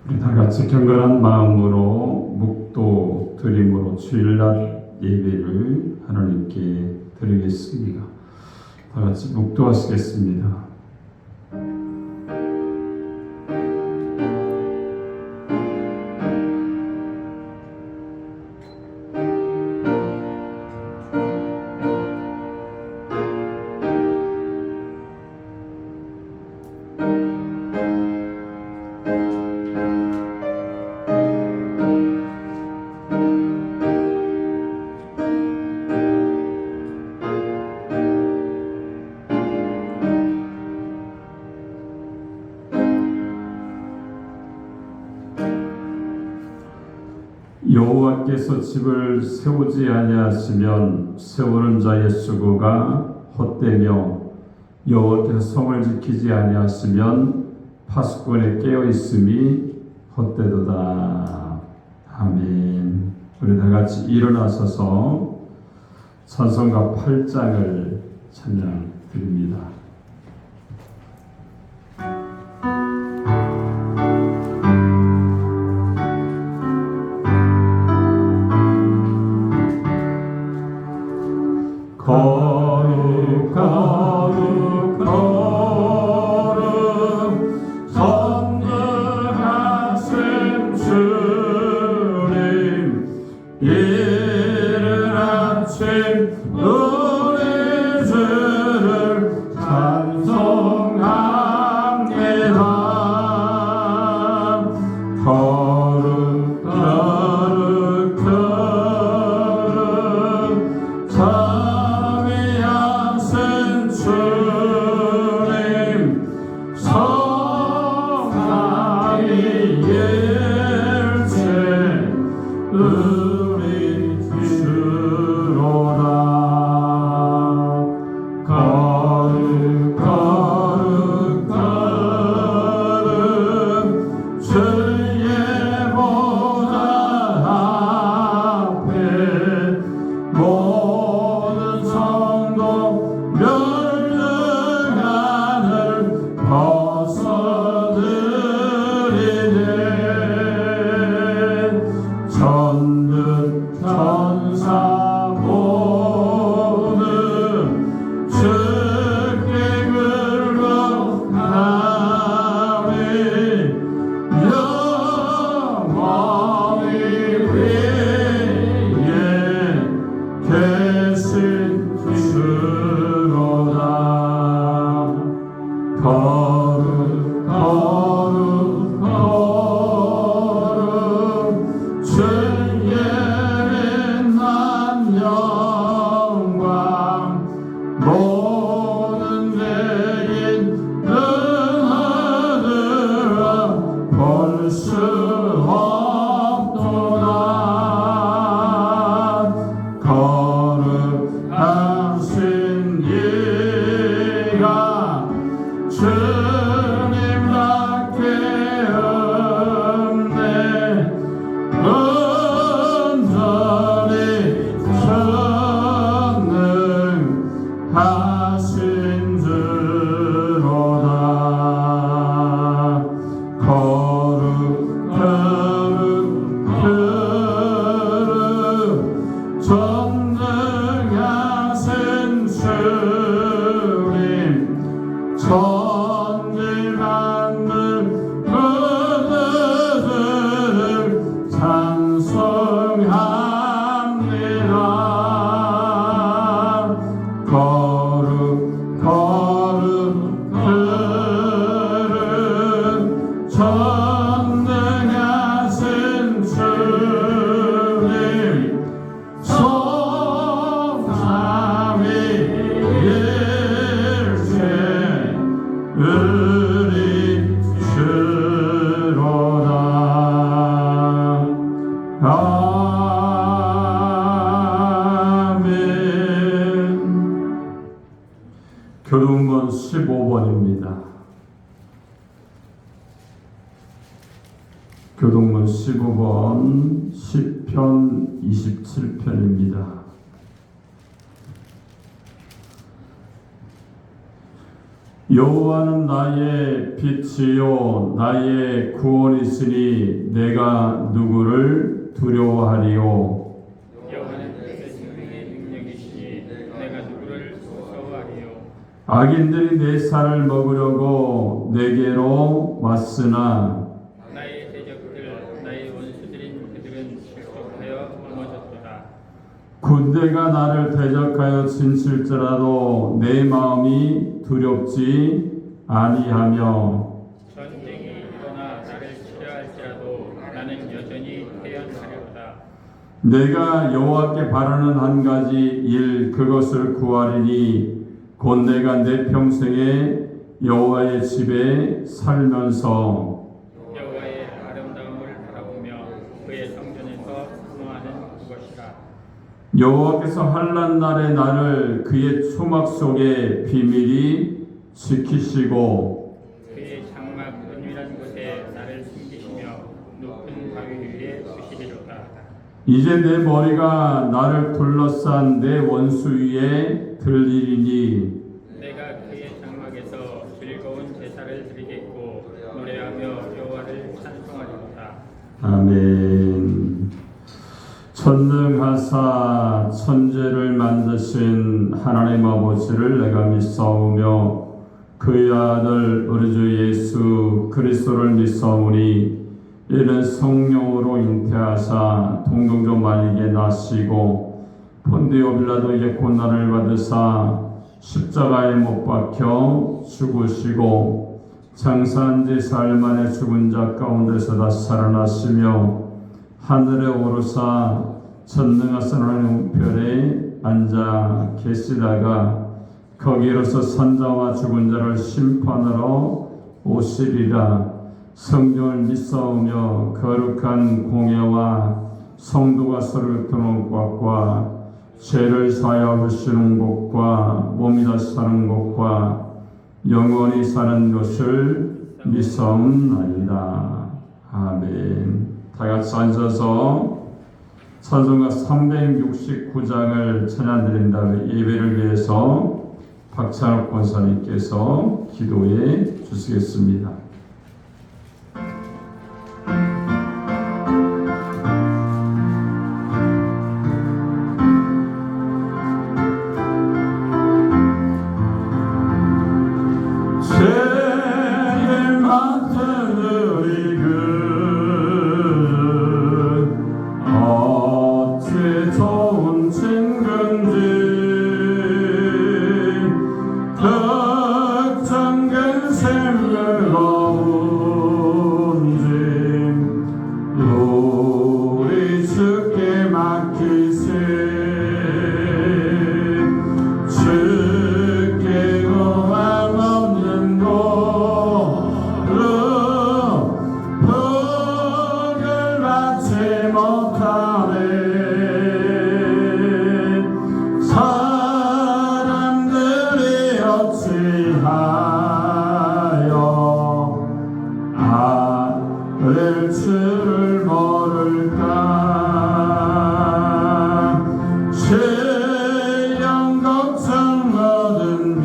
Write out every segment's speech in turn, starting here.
우리 다 같이 경건한 마음으로 묵도 드림으로 주일날 예배를 하나님께 드리겠습니다. 다 같이 묵도하시겠습니다. 여호와께서 집을 세우지 아니하시면 세우는 자의 수고가 헛되며 여호와께서 성을 지키지 아니하시면 파수꾼의 깨어 있음이 헛되도다. 아멘. 우리 다 같이 일어나서서 찬송가 8장을 찬양 드립니다. 거룩 거룩 거룩 전능하신 주님 이른 아침 우리 주를 찬송합니다. 거룩 거룩 거룩 자비하신 주님 성삼위 일체 우리 주로다. 거룩 거룩 거룩 주의 보좌 앞에 모든 성도 멸망하늘 벗어들이네. 천군 천사 모두 주께 굴복하리. 영원히 위에 계신 주로다. 거룩 거룩 거룩 주의 빛난 영광 모든 죄인 능하들아 볼 수 없도다. 거룩하신 이가 주님답게 없네. 온전히 전능하신 주로다. 거룩 거룩 거룩 전능하신 주님 천지 만물 그들을 찬송합니다. 거룩 거룩 거룩 전능하신 주님 성삼위 일체 우리 주로다. 아멘. 교동문 15번입니다. 교동문 15번 시편 27편입니다. 여호와는 나의 빛이요 나의 구원이시니 내가 누구를 두려워하리요. 여호와는 내 생명의 능력이시니 내가 누구를 무서워하리요. 악인들이 내 살을 먹으려고 내게로 왔으나 나의 대적들 나의 원수들인 그들은 실족하여 넘어졌도다. 군대가 나를 대적하여 진칠지라도 내 마음이 두렵지 아니하며 전쟁이 일어나 나를 치려 할지라도 나는 여전히 태연하려다. 내가 여호와께 바라는 한 가지 일 그것을 구하리니 곧 내가 내 평생에 여호와의 집에 살면서 여호와의 아름다움을 바라보며 그의 성전에서 사모하는 그것이라. 여호와께서 환난 날에 나를 그의 초막 속에 비밀히 지키시고 그의 장막 은밀한 곳에 나를 숨기시며 높은 바위 위에 두시리로다. 이제 내 머리가 나를 둘러싼 내 원수 위에 들리리니 내가 그의 장막에서 즐거운 제사를 드리겠고 노래하며 여호와를 찬송하리로다. 아멘. 전능하사 천지를 만드신 하나님 아버지를 내가 믿사오며 그의 아들 우리 주 예수 그리스도를 믿사오니 이는 성령으로 잉태하사 동정조 마리에게 나시고 본디오 빌라도에게 고난을 받으사 십자가에 못 박혀 죽으시고 장사한 지 사흘 만에 죽은 자 가운데서 다시 살아나시며 하늘에 오르사 전능하신 하나님 우편에 앉아 계시다가 거기로서 산자와 죽은 자를 심판하러 오시리라. 성령을 믿사오며 거룩한 공예와 성도가 서로 듣는 것과 죄를 사하여 주시는 것과 몸이 다시 사는 것과 영원히 사는 것을 믿사옵나이다. 아멘. 다 같이 앉아서 찬송가 369장을 찬양드린 다음에 예배를 위해서 박찬욱 권사님께서 기도해 주시겠습니다. 죄를 맡은 우리 어찌 좋은 친구인지 걱정된 삶을 거운지 우리 주께 맡기세. 주께 고함 없는 곳으로 복을 받지 못하네. 사람들이 어찌하여 아를 줄을 모를까. 신령 걱정 모든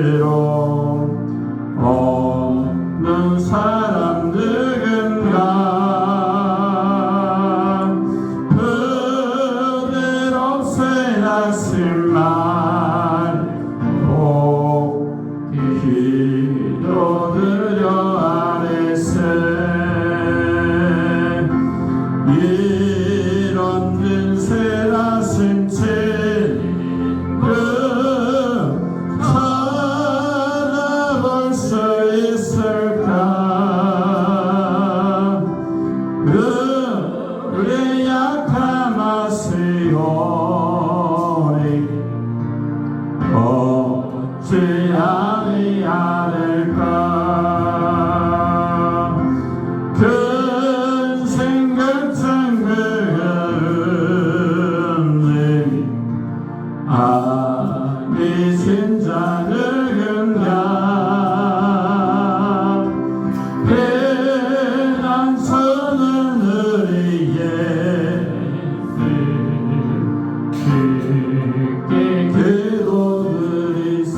괴로움 없는 사람 누군가 부드럽 새나신 말로 기도드려 아래세. 이런 근세라신 친구 찾아볼 수 있을까. 우리 약함 아시오니 어찌 아니하릴까. 큰 생각 장그은님 아니신 자 누군가. 배난서는 우리의 깊게 기도드리세.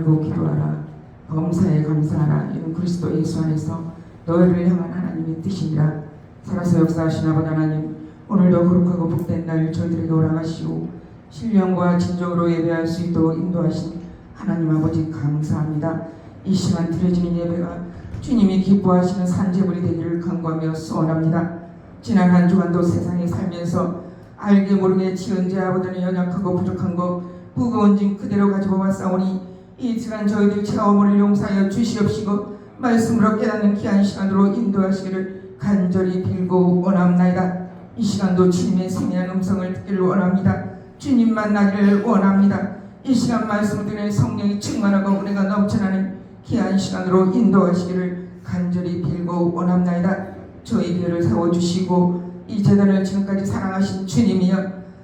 알고 기도하라. 범사에 감사하라. 이는 그리스도 예수 안에서 너희를 향한 하나님의 뜻이니라. 살아서 역사하신 아버지 하나님, 오늘도 거룩하고 복된 날 저희들에게 오라가시오 신령과 진정으로 예배할 수 있도록 인도하신 하나님 아버지 감사합니다. 이 시간 드려지는 예배가 주님이 기뻐하시는 산제물이 되기를 간구하며 소원합니다. 지난 한 주간도 세상에 살면서 알게 모르게 지은 죄 아버지는 연약하고 부족한 것 무거운 짐 그대로 가지고 왔사오니 이 시간 저희들 체험을 용서하여 주시옵시고 말씀으로 깨닫는 귀한 시간으로 인도하시기를 간절히 빌고 원합나이다. 이 시간도 주님의 생명한 음성을 듣기를 원합니다. 주님 만나기를 원합니다. 이 시간 말씀을 들으니 성령이 충만하고 은혜가 넘쳐나는 귀한 시간으로 인도하시기를 간절히 빌고 원합나이다. 저희 교회를 세워주시고 이 재단을 지금까지 사랑하신 주님이여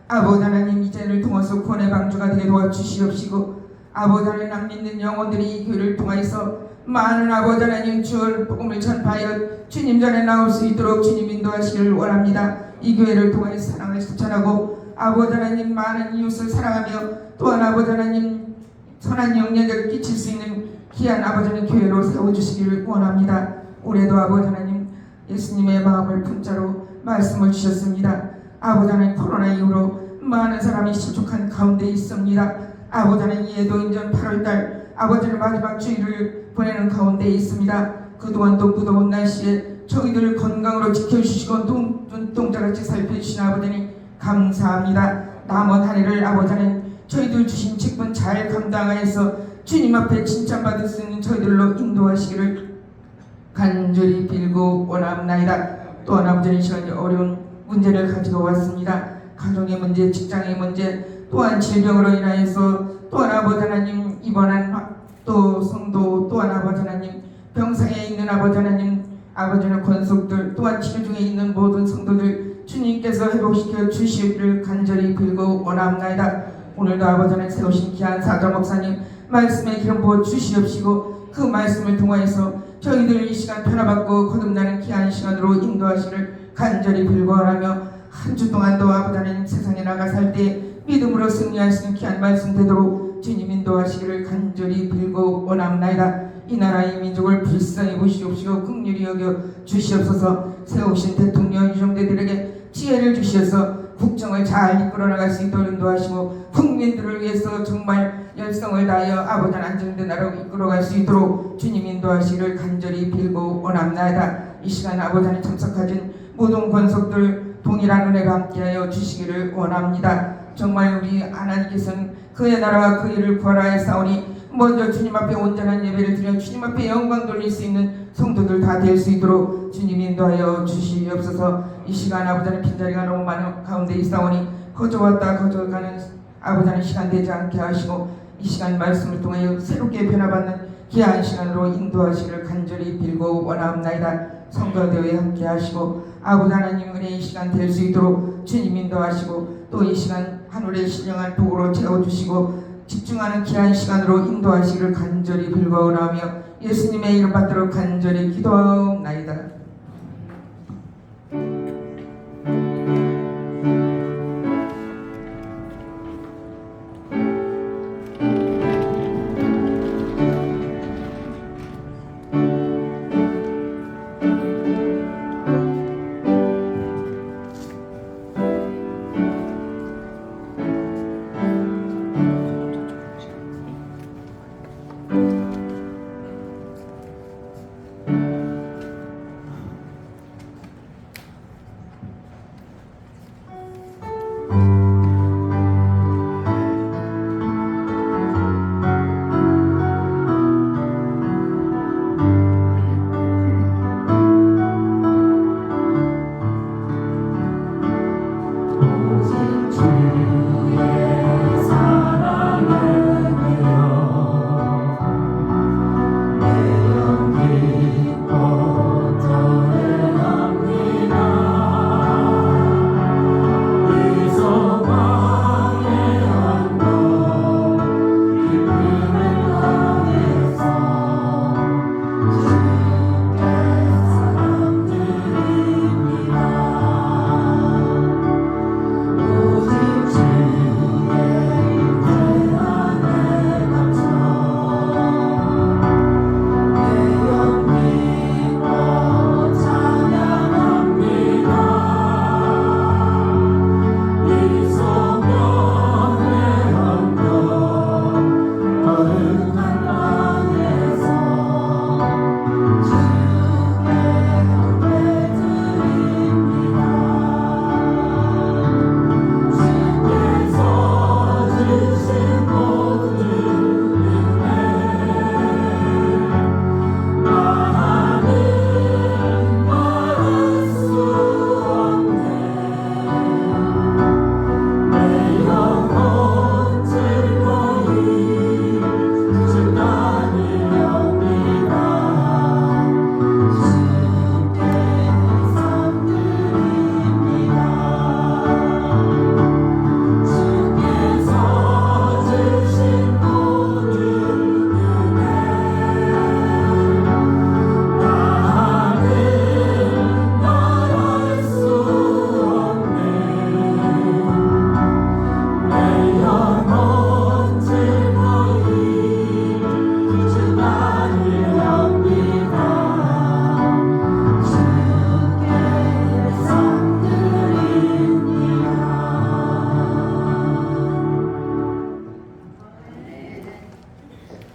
아버지 하나님, 이 재단을 통해서 구원의 방주가 되게 도와주시옵시고 아버지 하나님, 믿는 영혼들이 이 교회를 통해서 많은 아버지 하나님 주의 복음을 전파하여 주님 전에 나올 수 있도록 주님 인도하시기를 원합니다. 이 교회를 통해서 사랑을 실천하고 아버지 하나님, 많은 이웃을 사랑하며 또한 아버지 하나님 선한 영향력을 끼칠 수 있는 귀한 아버지 하나님 교회로 세워주시기를 원합니다. 올해도 아버지 하나님 예수님의 마음을 분자로 말씀을 주셨습니다. 아버지 하나님, 코로나 이후로 많은 사람이 실족한 가운데 있습니다. 아버지 하나님, 이해도 인전 8월달 아버지는 마지막 주일을 보내는 가운데 있습니다. 그동안도 무더운 날씨에 저희들을 건강으로 지켜주시고 눈동자같이 살펴주신 아버지님 감사합니다. 남은 한 해를 아버지 하나님 저희들 주신 직분 잘 감당하여서 주님 앞에 칭찬받을 수 있는 저희들로 인도하시기를 간절히 빌고 원합나이다. 또한 아버지는 이 시간에 어려운 문제를 가지고 왔습니다. 가정의 문제, 직장의 문제, 또한 질병으로 인하여서 또한 아버지 하나님 입원한 또 성도, 또한 아버지 하나님 병상에 있는 아버지 하나님, 아버지는 권속들, 또한 치료 중에 있는 모든 성도들 주님께서 회복시켜 주시기를 간절히 빌고 원합나이다. 오늘도 아버지 하나님 세우신 귀한 사장 목사님 말씀의 기름 부어 주시옵시고 그 말씀을 통하여서 저희들 이 시간 변화받고 거듭나는 귀한 시간으로 인도하시기를 간절히 빌고 원하며 한 주 동안도 아버지 하나님 세상에 나가 살 때 믿음으로 승리할 수 있는 귀한 말씀 되도록 주님 인도하시기를 간절히 빌고 원합나이다. 이 나라의 민족을 불쌍히 보시옵시고 긍휼히 여겨 주시옵소서. 세우신 대통령 유정대들에게 지혜를 주시어서 국정을 잘 이끌어 나갈 수 있도록 인도하시고 국민들을 위해서 정말 열성을 다하여 아버지 안정된 나라로 이끌어갈 수 있도록 주님 인도하시기를 간절히 빌고 원합나이다. 이 시간 아버지 하나님 참석하신 모든 권속들 동일한 은혜가 함께하여 주시기를 원합니다. 정말 우리 하나님께서는 그의 나라와 그 일을 구하라 했사오니 먼저 주님 앞에 온전한 예배를 드려 주님 앞에 영광 돌릴 수 있는 성도들 다 될 수 있도록 주님 인도하여 주시옵소서. 이 시간 아버지 하나님 빈자리가 너무 많은 가운데 있사오니 거저왔다 거저가는 아버지 하나님 시간 되지 않게 하시고 이 시간 말씀을 통하여 새롭게 변화받는 귀한 시간으로 인도하시기를 간절히 빌고 원합나이다. 성도대회에 함께 하시고 아버지 하나님 은혜의 시간 될 수 있도록 주님 인도하시고 또 이 시간 하늘의 신령한 복으로 채워주시고 집중하는 귀한 시간으로 인도하시기를 간절히 빌고 원하며 예수님의 이름 받도록 간절히 기도하옵나이다.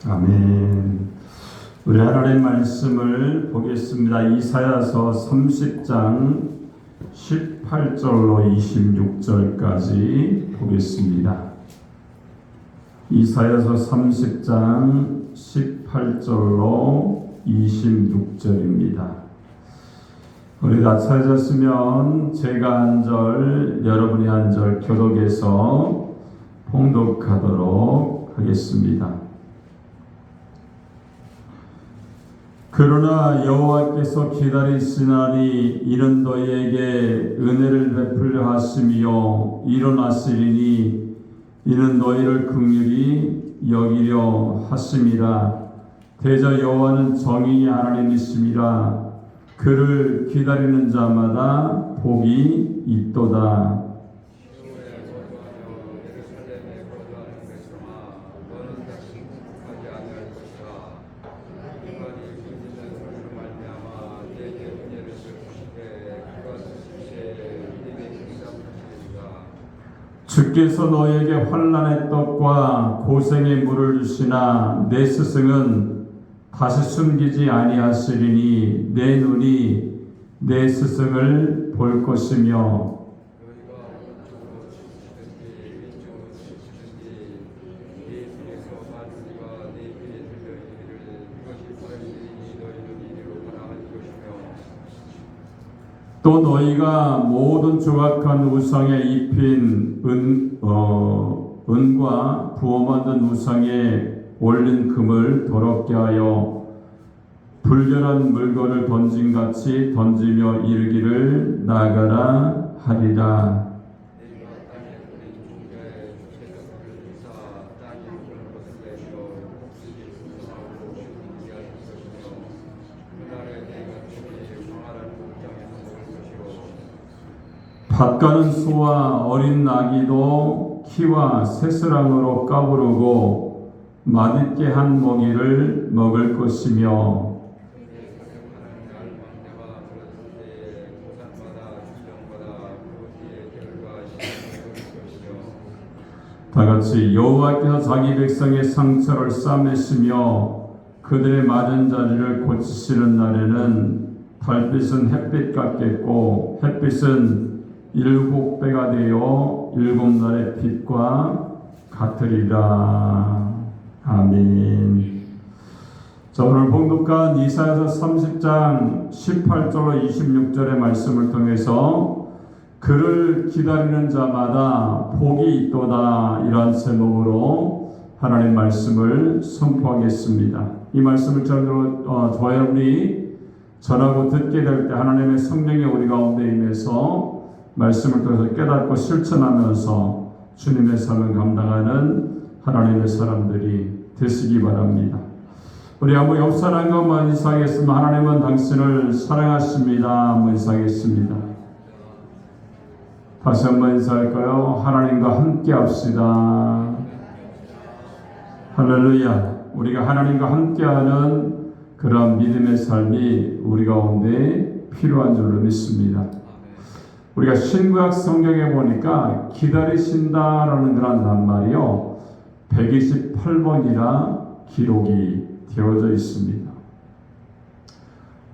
아멘. 우리 하나님 말씀을 보겠습니다. 이사야서 30장 18절로 26절까지 보겠습니다. 이사야서 30장 18절로 26절입니다. 우리 다 찾았으면 제가 한 절, 여러분이 한 절 교독해서 봉독하도록 하겠습니다. 그러나 여호와께서 기다리시나니 이는 너희에게 은혜를 베풀려 하심이요 일어나시리니 이는 너희를 긍휼히 여기려 하심이라. 대저 여호와는 정의의 하나님이심이라. 그를 기다리는 자마다 복이 있도다. 주께서 너에게 환난의 떡과 고생의 물을 주시나 내 스승은 다시 숨기지 아니하시리니 내 눈이 내 스승을 볼 것이며 또 너희가 모든 조각한 우상에 입힌 은과 부어 만든 우상에 올린 금을 더럽게 하여 불결한 물건을 던짐같이 던지며 이르기를 나가라 하리라. 밭가는 소와 어린 나귀도 키와 새스랑으로 까부르고 맛있게 한 먹이를 먹을 것이며 다같이 여호와께서 자기 백성의 상처를 싸매시며 그들의 맞은 자리를 고치시는 날에는 달빛은 햇빛 같겠고 햇빛은 7배가 되어 7날의 빛과 같으리라. 아멘. 자, 오늘 봉독한 이사야서 30장 18절로 26절의 말씀을 통해서 그를 기다리는 자마다 복이 있도다, 이러한 제목으로 하나님 말씀을 선포하겠습니다. 이 말씀을 저와 여러분이 전하고 듣게 될 때 하나님의 성령이 우리 가운데 임해서 말씀을 통해서 깨닫고 실천하면서 주님의 삶을 감당하는 하나님의 사람들이 되시기 바랍니다. 우리 한번 옆 사람과 한번 인사하겠습니다. 하나님은 당신을 사랑하십니다. 한번 인사하겠습니다. 다시 한번 인사할까요? 하나님과 함께 합시다. 할렐루야. 우리가 하나님과 함께하는 그런 믿음의 삶이 우리 가운데 필요한 줄로 믿습니다. 우리가 신구약 성경에 보니까 기다리신다라는 그런 낱말이요 128번이나 기록이 되어져 있습니다.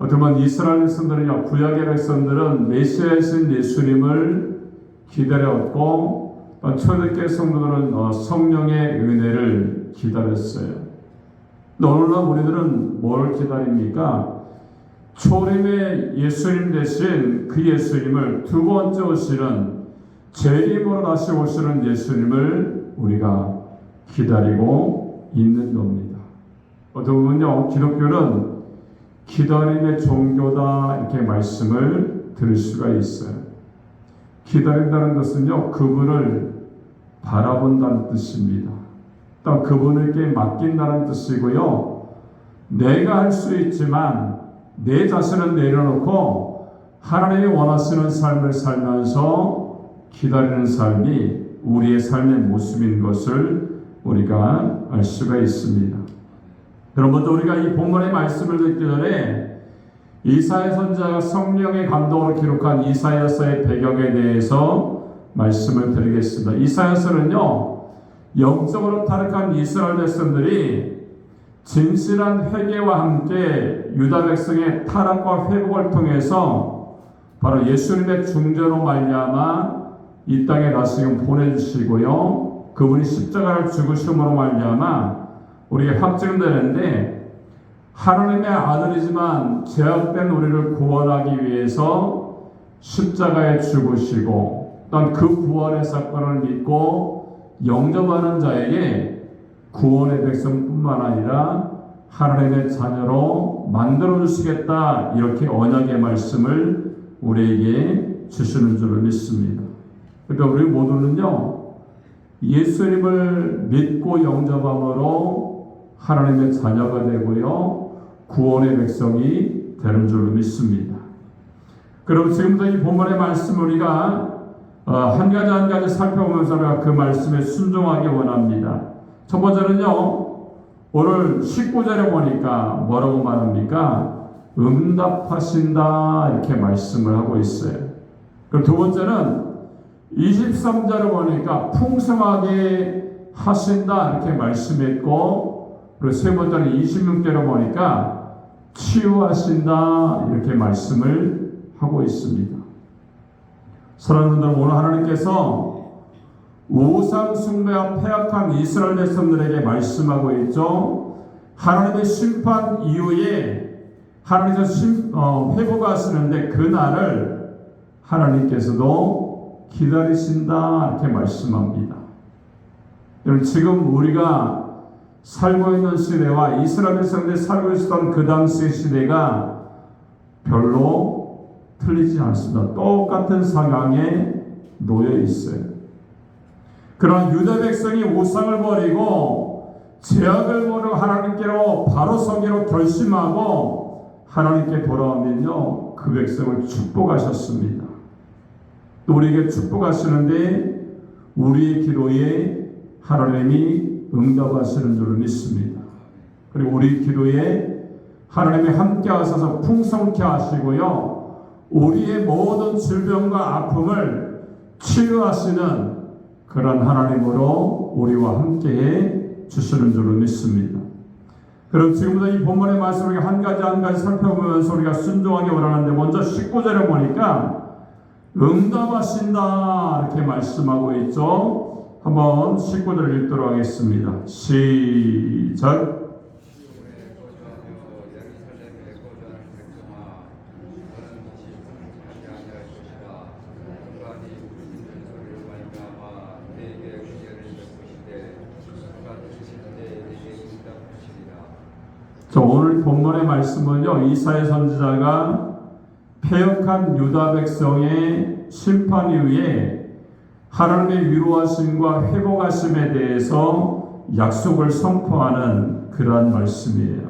어떻게 보면 이스라엘 백성들은요, 구약의 백성들은 메시아이신 예수님을 기다렸고 초대교회 성도들은 성령의 은혜를 기다렸어요. 오늘날 우리들은 뭘 기다립니까? 초림의 예수님 대신 그 예수님을 두 번째 오시는 재림으로 다시 오시는 예수님을 우리가 기다리고 있는 겁니다. 어떻게 보면요, 기독교는 기다림의 종교다, 이렇게 말씀을 들을 수가 있어요. 기다린다는 것은요, 그분을 바라본다는 뜻입니다. 또 그분에게 맡긴다는 뜻이고요, 내가 할 수 있지만 내 자신을 내려놓고 하나님이 원하시는 삶을 살면서 기다리는 삶이 우리의 삶의 모습인 것을 우리가 알 수가 있습니다. 여러분, 우리가 이 본문의 말씀을 듣기 전에 이사야 선지자가 성령의 감동으로 기록한 이사야서의 배경에 대해서 말씀을 드리겠습니다. 이사야서는요, 영적으로 타락한 이스라엘 백성들이 진실한 회개와 함께 유다 백성의 타락과 회복을 통해서 바로 예수님의 중재로 말미암아 이 땅에 다시금 보내주시고요, 그분이 십자가를 죽으심으로 말미암아 우리에게 확증되는데, 하나님의 아들이지만 죄악된 우리를 구원하기 위해서 십자가에 죽으시고, 또한 그 구원의 사건을 믿고 영접하는 자에게 구원의 백성뿐만 아니라 하나님의 자녀로 만들어주시겠다, 이렇게 언약의 말씀을 우리에게 주시는 줄을 믿습니다. 그러니까 우리 모두는요, 예수님을 믿고 영접함으로 하나님의 자녀가 되고요, 구원의 백성이 되는 줄로 믿습니다. 그럼 지금부터 이 본문의 말씀 우리가 한 가지 한 가지 살펴보면서 우리가 그 말씀에 순종하기 원합니다. 첫 번째는요, 오늘 19절에 보니까 뭐라고 말합니까? 응답하신다, 이렇게 말씀을 하고 있어요. 그리고 두 번째는 23절에 보니까 풍성하게 하신다, 이렇게 말씀했고, 그리고 세 번째는 26절에 보니까 치유하신다, 이렇게 말씀을 하고 있습니다. 사랑하는 여러분, 오늘 하나님께서 우상 숭배와 패악한 이스라엘 백성들에게 말씀하고 있죠. 하나님의 심판 이후에 하나님께서 회복하시는데 그날을 하나님께서도 기다리신다, 이렇게 말씀합니다. 여러분, 지금 우리가 살고 있는 시대와 이스라엘 백성들이 살고 있었던 그 당시의 시대가 별로 틀리지 않습니다. 똑같은 상황에 놓여 있어요. 그러나 유다 백성이 우상을 버리고 죄악을 버리고 하나님께로 바로 서기로 결심하고 하나님께 돌아오면요, 그 백성을 축복하셨습니다. 또 우리에게 축복하시는데 우리의 기도에 하나님이 응답하시는 줄을 믿습니다. 그리고 우리 기도에 하나님이 함께 하셔서 풍성케 하시고요, 우리의 모든 질병과 아픔을 치유하시는 그런 하나님으로 우리와 함께 주시는 줄을 믿습니다. 그럼 지금부터 이 본문의 말씀을 한 가지 한 가지 살펴보면서 우리가 순종하기 원하는데, 먼저 19절에 보니까 응답하신다, 이렇게 말씀하고 있죠. 한번 19절 읽도록 하겠습니다. 시작. 오늘 본문의 말씀은요, 이사야 선지자가 패역한 유다 백성의 심판 이후에 하나님의 위로하심과 회복하심에 대해서 약속을 선포하는 그러한 말씀이에요.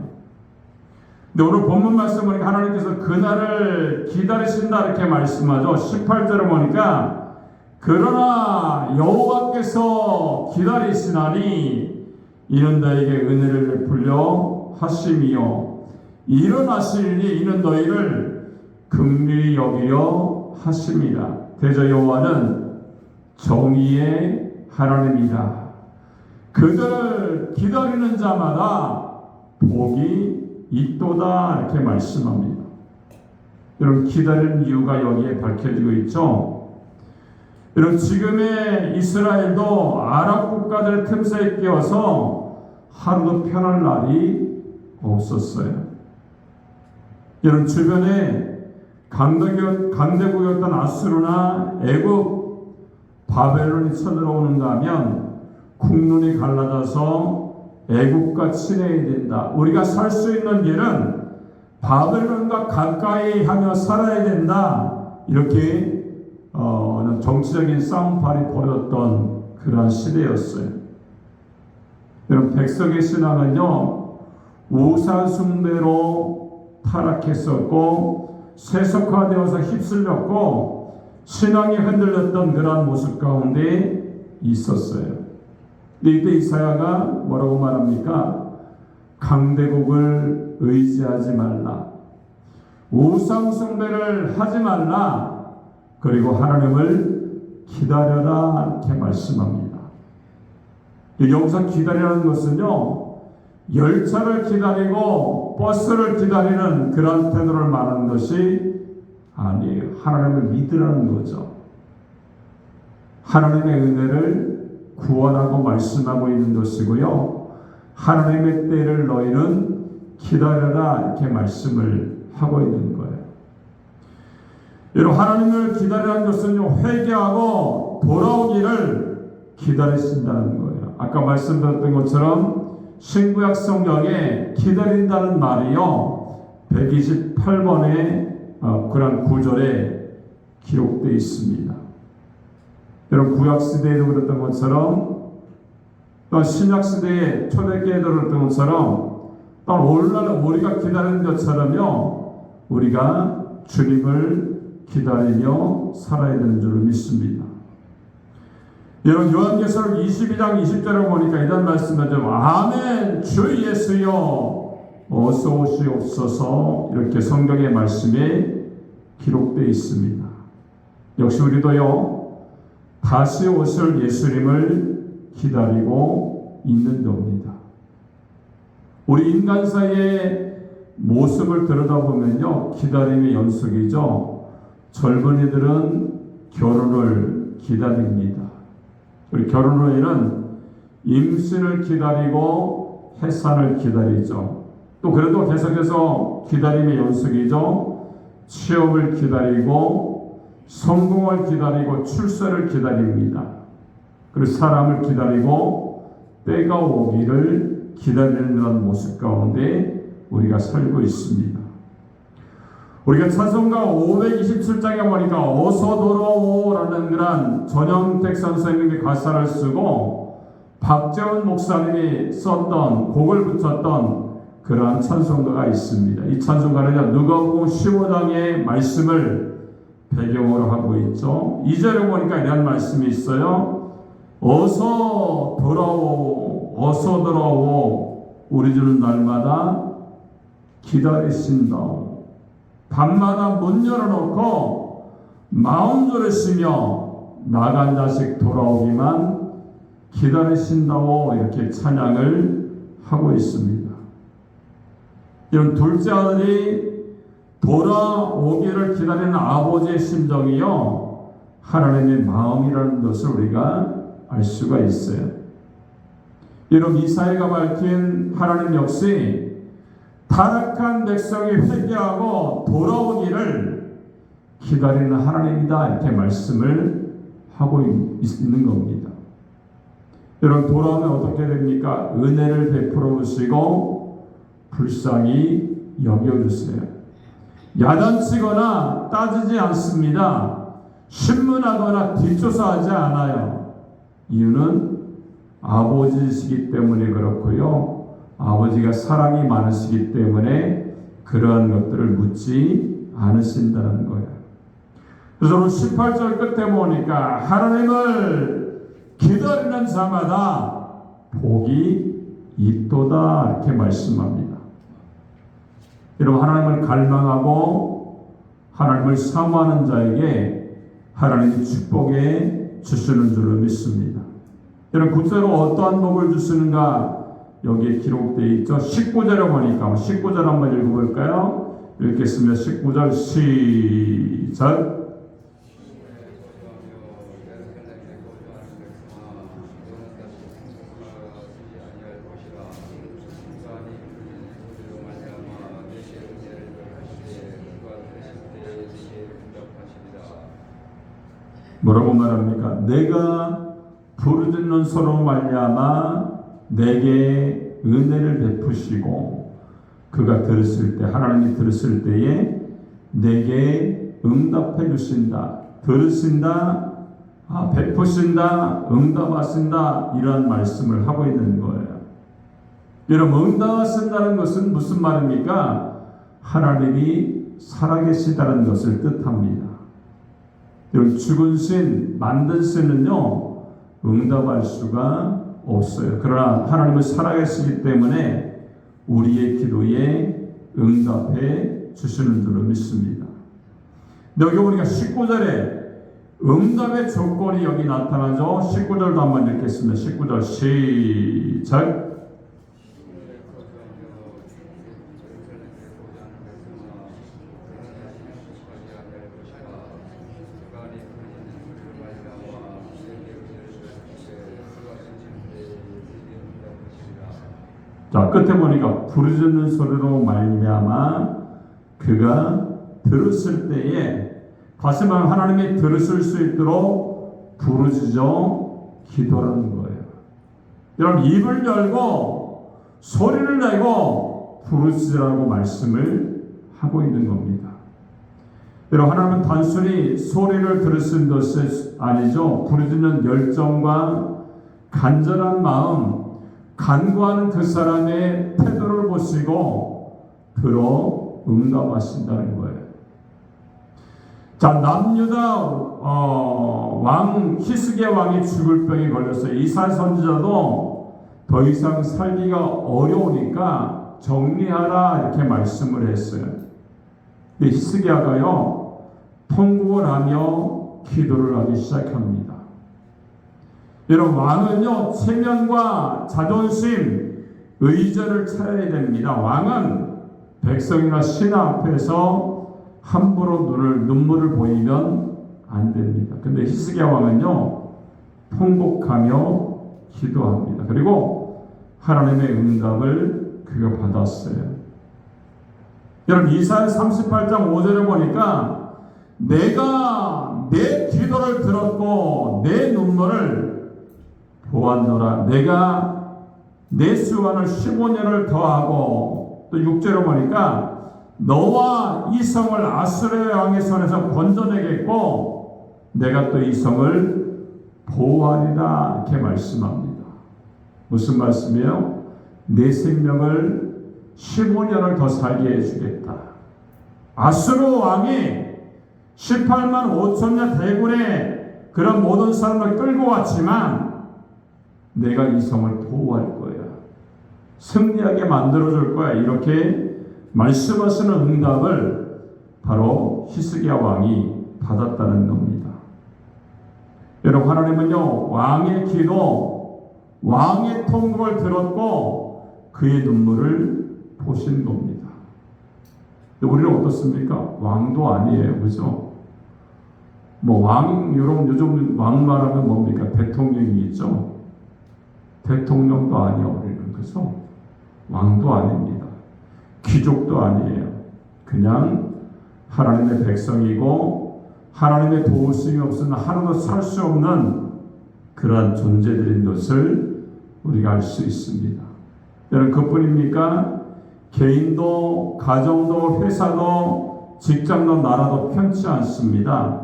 근데 오늘 본문 말씀 보니까 하나님께서 그날을 기다리신다, 이렇게 말씀하죠. 18절을 보니까 그러나 여호와께서 기다리시나니 이는 너에게 은혜를 베풀려 하심이요 일어나시리니 이는 너희를 긍휼히 여기려 하심이라. 대저 여호와는 정의의 하나님이라. 그들 기다리는 자마다 복이 있도다, 이렇게 말씀합니다. 여러분, 기다리는 이유가 여기에 밝혀지고 있죠. 여러분, 지금의 이스라엘도 아랍 국가들 틈새에 끼어서 하루도 편할 날이 없었어요. 여러분, 주변에 강대국이었던 아수르나 애굽, 바벨론이 쳐들어오는가 하면 국눈이 갈라져서 애국과 친해야 된다. 우리가 살 수 있는 길은 바벨론과 가까이 하며 살아야 된다. 이렇게 정치적인 싸움팔이 벌어졌던 그러한 시대였어요. 여러분, 백성의 신앙은요, 우상 숭배로 타락했었고 세속화되어서 휩쓸렸고 신앙이 흔들렸던 그러한 모습 가운데 있었어요. 근데 이때 이사야가 뭐라고 말합니까? 강대국을 의지하지 말라, 우상 숭배를 하지 말라, 그리고 하나님을 기다려라, 이렇게 말씀합니다. 여기서 기다리라는 것은요, 열차를 기다리고 버스를 기다리는 그런 태도를 말하는 것이 아니에요. 하나님을 믿으라는 거죠. 하나님의 은혜를 구하라고 말씀하고 있는 것이고요. 하나님의 때를 너희는 기다려라 이렇게 말씀을 하고 있는 거예요. 여러분, 하나님을 기다리는 것은 회개하고 돌아오기를 기다리신다는 거예요. 아까 말씀드렸던 것처럼 신구약 성경에 기다린다는 말이요 128번의 그런 구절에 기록되어 있습니다. 여러분, 구약시대에도 그랬던 것처럼 또 신약시대에 초대교회도 그랬던 것처럼 또 오늘날 우리가 기다리는 것처럼요 우리가 주님을 기다리며 살아야 되는 줄로 믿습니다. 여러분, 요한계시록 22장 20절을 보니까 이런 말씀하죠. 아멘 주 예수여 어서 오시옵소서 이렇게 성경의 말씀에 기록되어 있습니다. 역시 우리도요 다시 오실 예수님을 기다리고 있는 겁니다. 우리 인간사의 모습을 들여다보면요 기다림의 연속이죠. 젊은이들은 결혼을 기다립니다. 우리 결혼 후에는 임신을 기다리고 해산을 기다리죠. 또 그래도 계속해서 기다림의 연속이죠. 취업을 기다리고 성공을 기다리고 출세를 기다립니다. 그리고 사람을 기다리고 때가 오기를 기다리는 그런 모습 가운데 우리가 살고 있습니다. 우리가 찬송가 527장에 보니까 어서 돌아오라는 그런 전영택 선생님이 가사를 쓰고 박재원 목사님이 썼던 곡을 붙였던 그러한 찬송가가 있습니다. 이 찬송가는요 누가복음 15장의 말씀을 배경으로 하고 있죠. 2절에 보니까 이런 말씀이 있어요. 어서 돌아오 어서 돌아오 우리 주는 날마다 기다리신다. 밤마다 문 열어놓고 마음 졸으시며 나간 자식 돌아오기만 기다리신다고 이렇게 찬양을 하고 있습니다. 이런 둘째 아들이 돌아오기를 기다리는 아버지의 심정이요 하나님의 마음이라는 것을 우리가 알 수가 있어요. 이런 이사야가 밝힌 하나님 역시 타락한 백성이 회개하고 돌아오기를 기다리는 하나님이다 이렇게 말씀을 하고 있는 겁니다. 여러분, 돌아오면 어떻게 됩니까? 은혜를 베풀어 주시고 불쌍히 여겨주세요. 야단치거나 따지지 않습니다. 신문하거나 뒷조사하지 않아요. 이유는 아버지이시기 때문에 그렇고요. 아버지가 사랑이 많으시기 때문에 그러한 것들을 묻지 않으신다는 거예요. 그래서 오늘 18절 끝에 보니까 하나님을 기다리는 자마다 복이 있도다 이렇게 말씀합니다. 여러분, 하나님을 갈망하고 하나님을 사모하는 자에게 하나님이 축복해 주시는 줄로 믿습니다. 여러분, 구체로 어떠한 복을 주시는가 여기에 기록되어 있죠. 19절에 보니까 19절 한번 읽어볼까요? 읽겠습니다. 19절 시작. 뭐라고 말합니까? 내가 부르짖는 소로 말미암아 내게 은혜를 베푸시고 그가 들었을 때 하나님이 들었을 때에 내게 응답해 주신다. 들으신다. 베푸신다. 응답하신다. 이런 말씀을 하고 있는 거예요. 여러분, 응답하신다는 것은 무슨 말입니까? 하나님이 살아계시다는 것을 뜻합니다. 여러분, 죽은 신, 만든 신은요 응답할 수가 없어요. 그러나 하나님은 살아계시기 때문에 우리의 기도에 응답해 주시는 줄로 믿습니다. 여기 보니까 19절에 응답의 조건이 여기 나타나죠. 19절도 한번 읽겠습니다. 19절 시작. 끝에 보니까 부르짖는 소리로 말미암아 그가 들었을 때에, 다시 말하면 하나님이 들으실 수 있도록 부르짖어 기도하는 거예요. 여러분, 입을 열고 소리를 내고 부르짖으라고 말씀을 하고 있는 겁니다. 여러분, 하나님은 단순히 소리를 들으신 것이 아니죠. 부르짖는 열정과 간절한 마음, 간구하는 그 사람의 태도를 보시고 들어 응답하신다는 거예요. 자, 남유다 왕 히스기야 왕이 죽을 병에 걸렸어요. 이사야 선지자도 더 이상 살기가 어려우니까 정리하라 이렇게 말씀을 했어요. 근데 히스기야가요 통곡을 하며 기도를 하기 시작합니다. 여러분, 왕은요 체면과 자존심, 의절을 차려야 됩니다. 왕은 백성이나 신하 앞에서 함부로 눈물을 보이면 안 됩니다. 근데 히스기야 왕은요 통곡하며 기도합니다. 그리고 하나님의 응답을 그가 받았어요. 여러분, 이사야 38장 5절에 보니까 내가 내 기도를 들었고 내 눈물을 보았노라. 내가 내 수완을 15년을 더하고, 또 6절에 보니까 너와 이 성을 아수르 왕의 손에서 건져내겠고 내가 또 이 성을 보호하리라 이렇게 말씀합니다. 무슨 말씀이에요? 내 생명을 15년을 더 살게 해주겠다. 아수르 왕이 18만 5천 년 대군의 그런 모든 사람을 끌고 왔지만 내가 이 성을 보호할 거야. 승리하게 만들어줄 거야. 이렇게 말씀하시는 응답을 바로 히스기야 왕이 받았다는 겁니다. 여러분, 하나님은요 왕의 기도, 왕의 통곡을 들었고 그의 눈물을 보신 겁니다. 우리는 어떻습니까? 왕도 아니에요, 그죠? 여러분 요즘 왕 말하면 뭡니까? 대통령이죠. 대통령도 아니에요, 우리는. 그죠? 왕도 아닙니다. 귀족도 아니에요. 그냥 하나님의 백성이고 하나님의 도우심이 없으면 하루도 살 수 없는 그러한 존재들인 것을 우리가 알 수 있습니다. 여러분, 그뿐입니까? 개인도, 가정도, 회사도, 직장도, 나라도 편치 않습니다.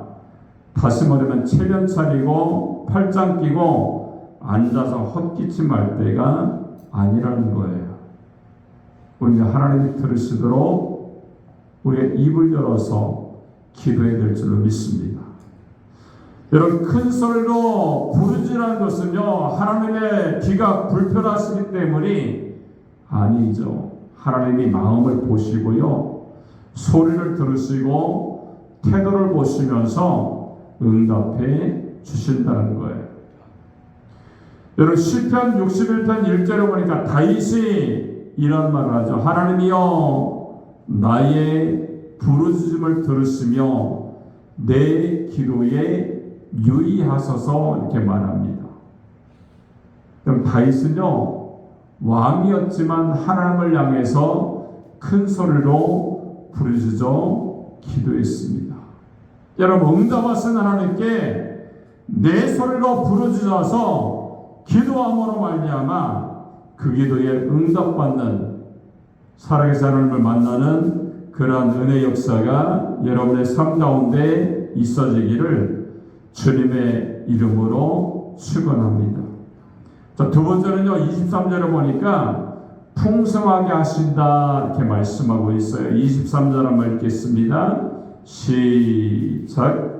다시 말하면 체면 차리고 팔짱 끼고 앉아서 헛기침 할 때가 아니라는 거예요. 우리가 하나님이 들으시도록 우리가 입을 열어서 기도해야 될 줄로 믿습니다. 여러분, 큰 소리로 부르짖으라는 것은요 하나님의 귀가 불편하시기 때문이 아니죠. 하나님이 마음을 보시고요 소리를 들으시고 태도를 보시면서 응답해 주신다는 거예요. 여러분, 시편 61편 1절에 보니까 다윗이 이런 말을 하죠. 하나님이여 나의 부르짖음을 들으시며 내 기도에 유의하소서 이렇게 말합니다. 그럼 다윗은요 왕이었지만 하나님을 향해서 큰 소리로 부르짖어 기도했습니다. 여러분, 응답하신 하나님께 내 소리로 부르짖어서 기도함으로 말미암아 그 기도에 응답받는 살아계신 하나님을 만나는 그러한 은혜 역사가 여러분의 삶 가운데 있어지기를 주님의 이름으로 축원합니다. 자, 두 번째는요 23절에 보니까 풍성하게 하신다 이렇게 말씀하고 있어요. 23절 한번 읽겠습니다. 시작.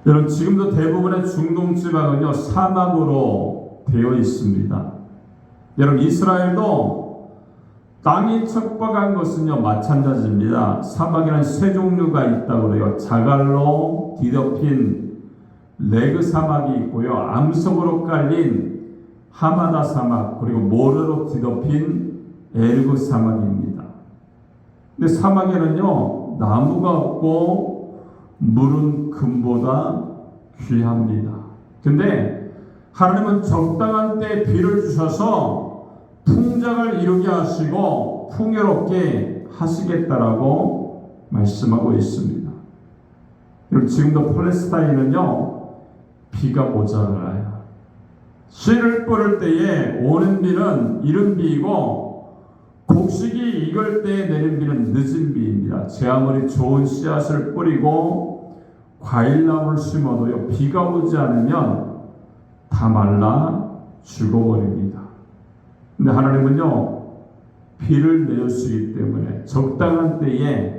여러분, 지금도 대부분의 중동 지방은요 사막으로 되어 있습니다. 여러분, 이스라엘도 땅이 척박한 것은요 마찬가지입니다. 사막에는 세 종류가 있다고 그래요. 자갈로 뒤덮인 레그 사막이 있고요, 암석으로 깔린 하마다 사막, 그리고 모래로 뒤덮인 에르고 사막입니다. 근데 사막에는요, 나무가 없고 물은 금보다 귀합니다. 근데 하나님은 적당한 때에 비를 주셔서 풍작을 이루게 하시고 풍요롭게 하시겠다라고 말씀하고 있습니다. 여러분, 지금도 팔레스타인은요, 비가 모자라요. 씨를 뿌릴 때에 오는 비는 이른 비이고 곡식이 익을 때에 내린 비는 늦은 비입니다. 제 아무리 좋은 씨앗을 뿌리고 과일나무를 심어도요, 비가 오지 않으면 다 말라 죽어버립니다. 근데 하나님은요, 비를 내주시기 때문에 적당한 때에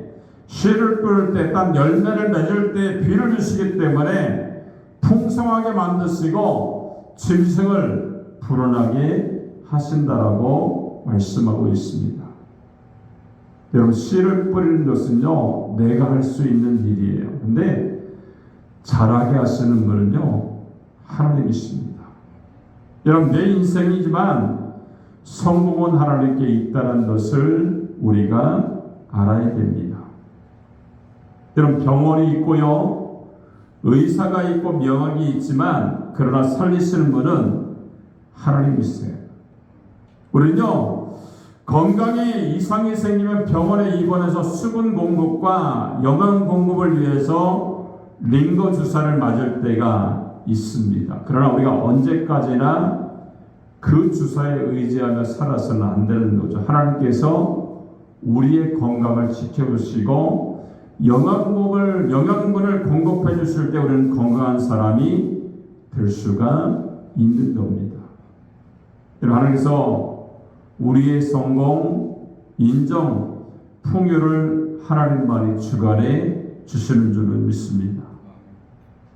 씨를 뿌릴 때, 딱 열매를 맺을 때 비를 주시기 때문에 풍성하게 만드시고 짐승을 불어나게 하신다라고 말씀하고 있습니다. 여러분, 씨를 뿌리는 것은요, 내가 할 수 있는 일이에요. 근데 자라게 하시는 분은요, 하나님이십니다. 여러분, 내 인생이지만 성공은 하나님께 있다는 것을 우리가 알아야 됩니다. 여러분, 병원이 있고요, 의사가 있고 명학이 있지만 그러나 살리시는 분은 하나님이세요. 우리는요, 건강에 이상이 생기면 병원에 입원해서 수분 공급과 영양 공급을 위해서 링거 주사를 맞을 때가 있습니다. 그러나 우리가 언제까지나 그 주사에 의지하며 살아서는 안 되는 거죠. 하나님께서 우리의 건강을 지켜주시고 영양분을 공급해 주실 때 우리는 건강한 사람이 될 수가 있는 겁니다. 하나님께서 우리의 성공, 인정, 풍요를 하나님만이 주관해 주시는 줄을 믿습니다.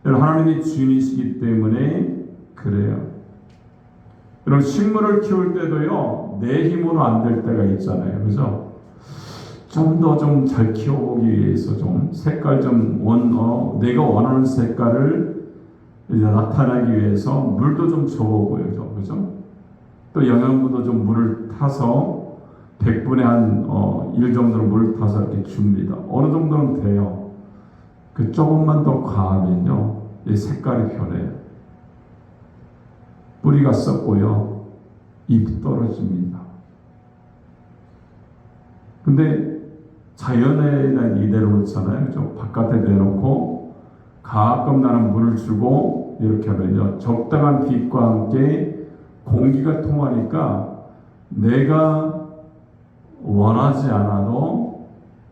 하나님이 주인이시기 때문에 그래요. 여러분, 식물을 키울 때도요, 내 힘으로 안 될 때가 있잖아요. 그죠? 좀 더 좀 잘 키워보기 위해서 좀 색깔 내가 원하는 색깔을 이제 나타나기 위해서 물도 좀 줘보고요. 그죠? 또 영양분도 좀 물을 타서 100분의 한 1 정도로 물을 타서 이렇게 줍니다. 어느 정도는 돼요. 그 조금만 더 과하면요, 이 색깔이 변해요. 뿌리가 썩고요, 잎이 떨어집니다. 근데 자연에는 이대로 놓잖아요. 그죠? 바깥에 내놓고 가끔 나는 물을 주고 이렇게 하면요, 적당한 빛과 함께 공기가 통하니까 내가 원하지 않아도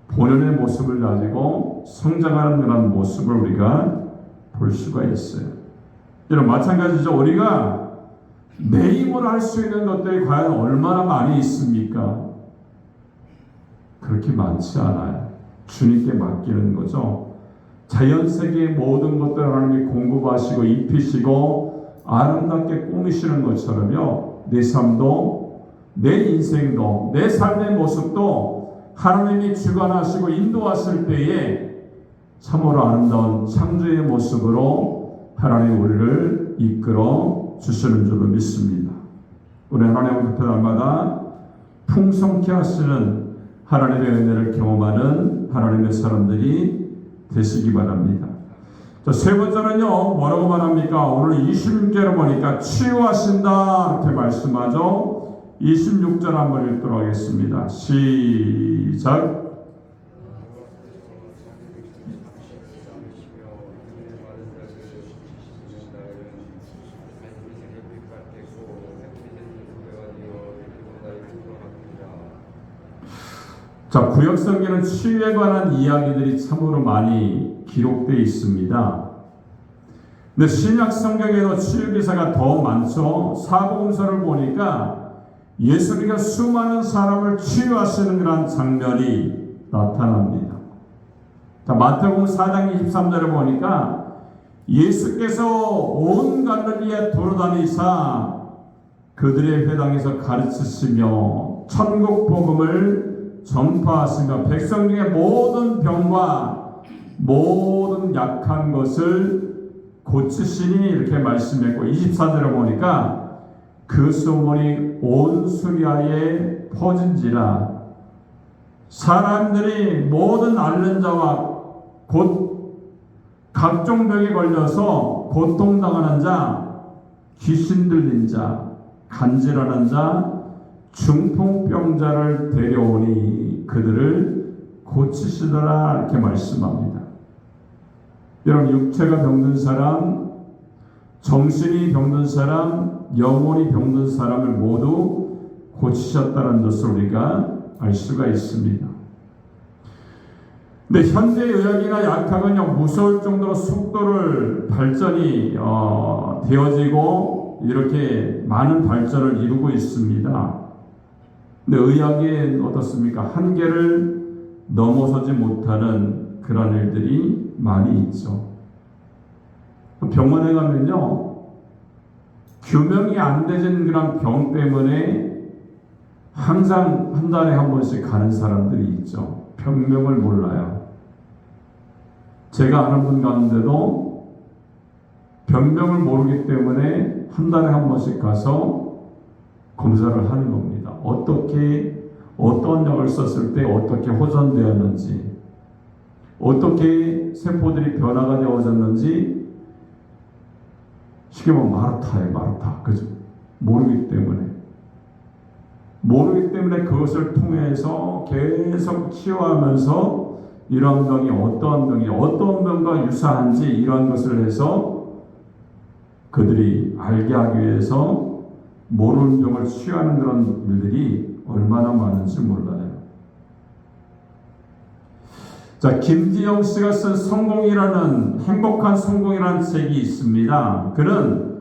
본연의 모습을 가지고 성장하는 그런 모습을 우리가 볼 수가 있어요. 여러분, 마찬가지죠. 우리가 내 힘으로 할 수 있는 것들이 과연 얼마나 많이 있습니까? 그렇게 많지 않아요. 주님께 맡기는 거죠. 자연 세계의 모든 것들을 하나님이 공급하시고 입히시고 아름답게 꾸미시는 것처럼요, 내 삶도, 내 인생도, 내 삶의 모습도 하나님이 주관하시고 인도하실 때에 참으로 아름다운 창조의 모습으로 하나님 우리를 이끌어 주시는 줄로 믿습니다. 우리 하나님 앞에 날마다 풍성케 하시는 하나님의 은혜를 경험하는 하나님의 사람들이 되시기 바랍니다. 자, 세 번째는요, 뭐라고 말합니까? 오늘 26절을 보니까 치유하신다 이렇게 말씀하죠. 26절 한번 읽도록 하겠습니다. 시작. 자, 구약성경은 치유에 관한 이야기들이 참으로 많이 기록되어 있습니다. 근데 신약성경에도 치유 기사가 더 많죠. 사복음서를 보니까 예수님께서 수많은 사람을 치유하시는 그런 장면이 나타납니다. 자, 마태복음 4장 23절을 보니까 예수께서 온 갈릴리에 돌아다니사 그들의 회당에서 가르치시며 천국 복음을 전파하시며 백성 중에 모든 병과 모든 약한 것을 고치시니 이렇게 말씀했고, 24절에 보니까 그 소문이 온 수리아에 퍼진지라 사람들이 모든 앓는 자와 곧 각종 병에 걸려서 고통당하는 자, 귀신 들린 자, 간질하는 자, 중풍병자를 데려오니 그들을 고치시더라 이렇게 말씀합니다. 여러분, 육체가 병든 사람, 정신이 병든 사람, 영혼이 병든 사람을 모두 고치셨다는 것을 우리가 알 수가 있습니다. 근데 현대의학이나 약학은요, 무서울 정도로 속도를 발전이 되어지고 이렇게 많은 발전을 이루고 있습니다. 근데 의학은 어떻습니까? 한계를 넘어서지 못하는 그런 일들이 많이 있죠. 병원에 가면요, 규명이 안 되는 그런 병 때문에 항상 한 달에 한 번씩 가는 사람들이 있죠. 병명을 몰라요. 제가 아는 분 가운데도 병명을 모르기 때문에 한 달에 한 번씩 가서 검사를 하는 겁니다. 어떤 약을 썼을 때 어떻게 호전되었는지, 어떻게 세포들이 변화가 되어졌는지, 쉽게 말하면 마르타, 그죠? 모르기 때문에 그것을 통해서 계속 치유하면서 이런 병이 어떤 병과 유사한지 이런 것을 해서 그들이 알게 하기 위해서 모르는 병을 치유하는 그런 일들이 얼마나 많은지 몰라요. 자, 김지영 씨가 쓴 행복한 성공이라는 책이 있습니다. 그는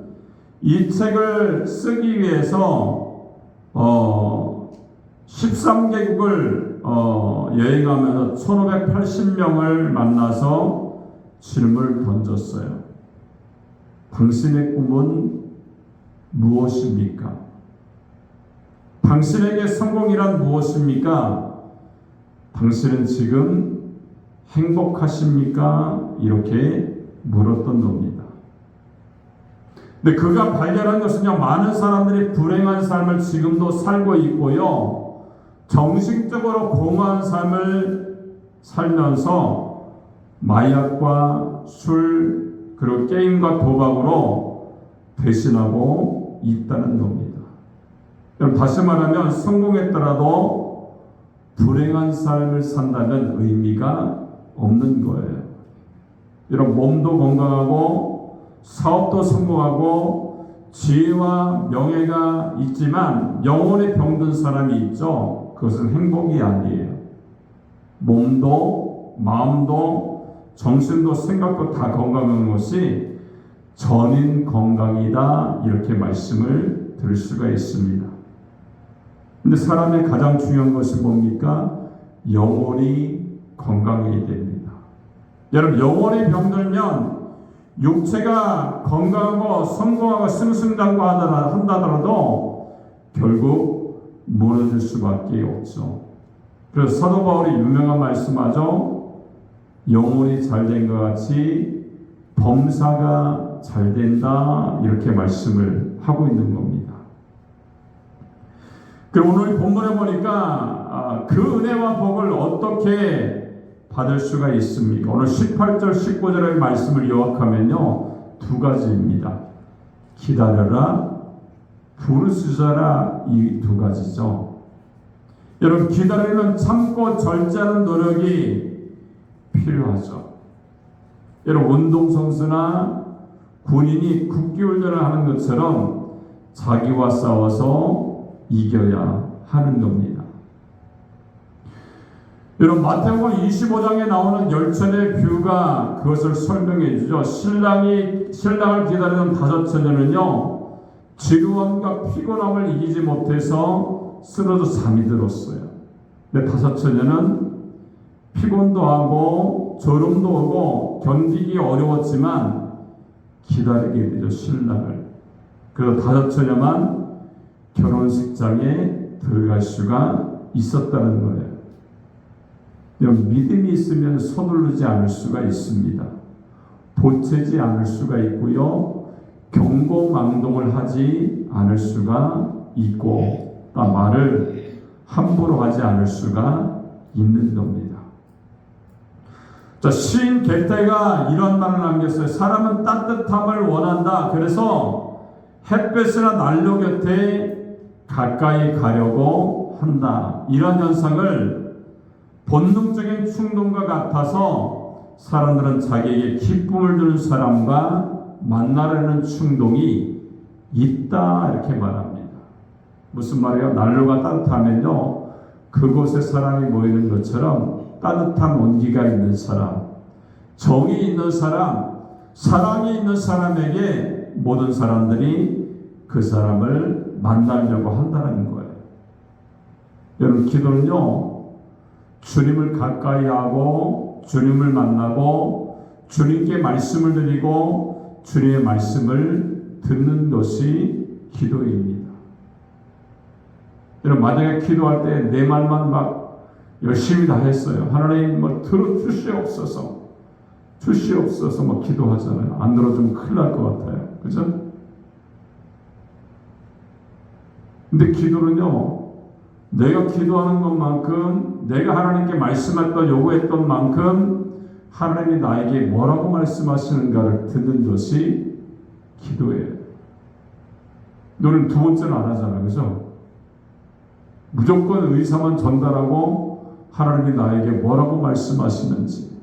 이 책을 쓰기 위해서 13개국을 여행하면서 1580명을 만나서 질문을 던졌어요. 당신의 꿈은 무엇입니까? 당신에게 성공이란 무엇입니까? 당신은 지금 행복하십니까? 이렇게 물었던 겁니다. 근데 그가 발견한 것은요, 많은 사람들이 불행한 삶을 지금도 살고 있고요, 정신적으로 공허한 삶을 살면서 마약과 술, 그리고 게임과 도박으로 배신하고 있다는 겁니다. 여러분, 다시 말하면 성공했더라도 불행한 삶을 산다면 의미가 없는 거예요. 여러분, 몸도 건강하고 사업도 성공하고 지혜와 명예가 있지만 영혼에 병든 사람이 있죠. 그것은 행복이 아니에요. 몸도 마음도 정신도 생각도 다 건강한 것이 전인 건강이다, 이렇게 말씀을 드릴 수가 있습니다. 근데 사람의 가장 중요한 것이 뭡니까? 영혼이 건강해야 됩니다. 여러분, 영혼이 병들면 육체가 건강하고 성공하고 승승장구한다더라도 결국 무너질 수밖에 없죠. 그래서 사도 바울이 유명한 말씀하죠. 영혼이 잘된 것 같이 범사가 잘된다, 이렇게 말씀을 하고 있는 겁니다. 그리고 오늘 본문에 보니까 그 은혜와 복을 어떻게 받을 수가 있습니까? 오늘 18절 19절의 말씀을 요약하면요, 두 가지입니다. 기다려라, 부르짖어라, 이 두 가지죠. 여러분, 기다리는 참고 절제하는 노력이 필요하죠. 여러분, 운동선수나 군인이 국기훈련을 하는 것처럼 자기와 싸워서 이겨야 하는 겁니다. 여러분, 마태복음 25장에 나오는 열처녀의 뷰가 그것을 설명해 주죠. 신랑을 기다리는 다섯 처녀는요, 지루함과 피곤함을 이기지 못해서 쓰러져 잠이 들었어요. 근데 다섯 처녀는 피곤도 하고 졸음도 오고 견디기 어려웠지만 기다리게 되죠, 신랑을. 그래서 다섯 처녀만 결혼식장에 들어갈 수가 있었다는 거예요. 믿음이 있으면 서두르지 않을 수가 있습니다. 보채지 않을 수가 있고요, 경고망동을 하지 않을 수가 있고, 말을 함부로 하지 않을 수가 있는 겁니다. 자, 시인 게테가 이런 말을 남겼어요. 사람은 따뜻함을 원한다. 그래서 햇볕이나 난로 곁에 가까이 가려고 한다. 이런 현상을 본능적인 충동과 같아서 사람들은 자기에게 기쁨을 주는 사람과 만나려는 충동이 있다. 이렇게 말합니다. 무슨 말이에요? 난로가 따뜻하면요, 그곳에 사람이 모이는 것처럼 따뜻한 온기가 있는 사람, 정이 있는 사람, 사랑이 있는 사람에게 모든 사람들이 그 사람을 만나려고 한다는 거예요. 여러분, 기도는요, 주님을 가까이 하고 주님을 만나고 주님께 말씀을 드리고 주님의 말씀을 듣는 것이 기도입니다. 여러분, 만약에 기도할 때 내 말만 막 열심히 다 했어요. 하나님 뭐 들어주시옵소서, 주시옵소서 뭐 기도하잖아요. 안 들어주면 큰일 날 것 같아요. 그죠? 근데 기도는요, 내가 기도하는 것만큼, 내가 하나님께 말씀했던, 요구했던 만큼 하나님이 나에게 뭐라고 말씀하시는가를 듣는 것이 기도예요. 너는 두 번째는 안 하잖아. 그죠? 무조건 의사만 전달하고 하나님이 나에게 뭐라고 말씀하시는지,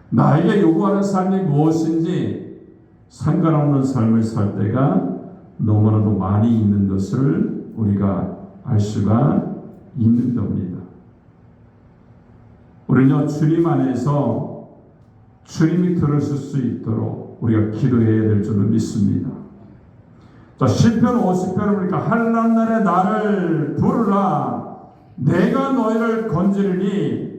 나에게 요구하는 삶이 무엇인지 상관없는 삶을 살 때가 너무나도 많이 있는 것을 우리가 알 수가 있는 겁니다. 우리는요, 주님 안에서 주님이 들으실 수 있도록 우리가 기도해야 될 줄을 믿습니다. 자, 시편 50편을 보니까 한란 날에 나를 부르라. 내가 너희를 건지리니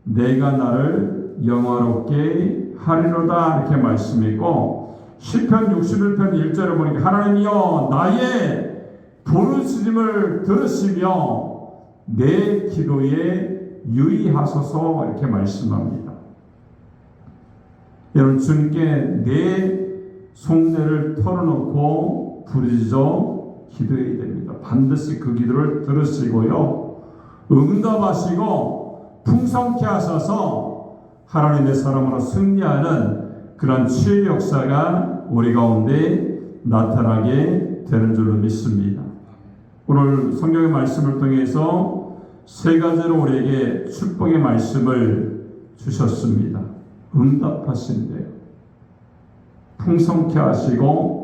내가 나를 영화롭게 하리로다. 이렇게 말씀이고, 시편 61편 1절을 보니까 하나님이여 나의 부르짖음을 들으시며 내 기도에 유의하소서. 이렇게 말씀합니다. 여러분, 주님께 내 속내를 털어놓고 부르짖어 기도해야 됩니다. 반드시 그 기도를 들으시고요, 응답하시고 풍성케 하셔서 하나님의 사람으로 승리하는 그런 치유의 역사가 우리 가운데 나타나게 되는 줄로 믿습니다. 오늘 성경의 말씀을 통해서 세 가지로 우리에게 축복의 말씀을 주셨습니다. 응답하신대요. 풍성케 하시고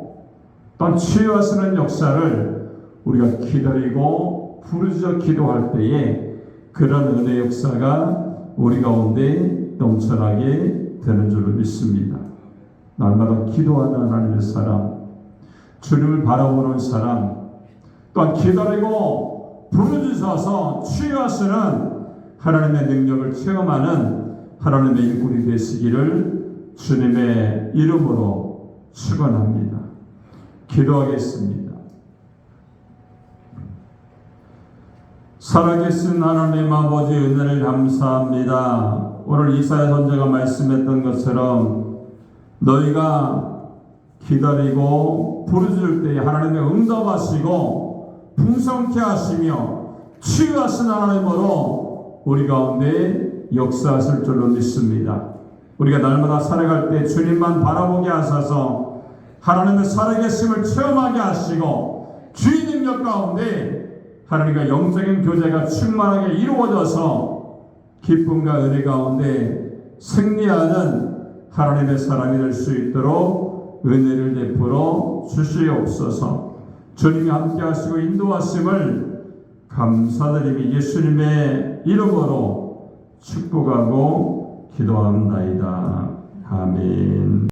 또 치유하시는 역사를 우리가 기다리고 부르짖어 기도할 때에 그런 은혜 역사가 우리 가운데 넘쳐나게 되는 줄로 믿습니다. 날마다 기도하는 하나님의 사람, 주님을 바라보는 사람, 또한 기다리고 부르짖어서 치유하시는 하나님의 능력을 체험하는 하나님의 일꾼이 되시기를 주님의 이름으로 축원합니다. 기도하겠습니다. 살아계신 하나님 아버지, 은혜를 감사합니다. 오늘 이사야 선지자가 말씀했던 것처럼 너희가 기다리고 부르짖을 때에 하나님의 응답하시고 풍성케 하시며 치유하신 하나님으로 우리 가운데 역사하실 줄로 믿습니다. 우리가 날마다 살아갈 때 주님만 바라보게 하셔서 하나님의 살아계심을 체험하게 하시고 주의 능력 가운데 하나님과 영적인 교제가 충만하게 이루어져서 기쁨과 은혜 가운데 승리하는 하나님의 사람이 될 수 있도록 은혜를 베풀어 주시옵소서. 주님이 함께 하시고 인도하심을 감사드리며 예수님의 이름으로 축복하고 기도합니다. 아멘.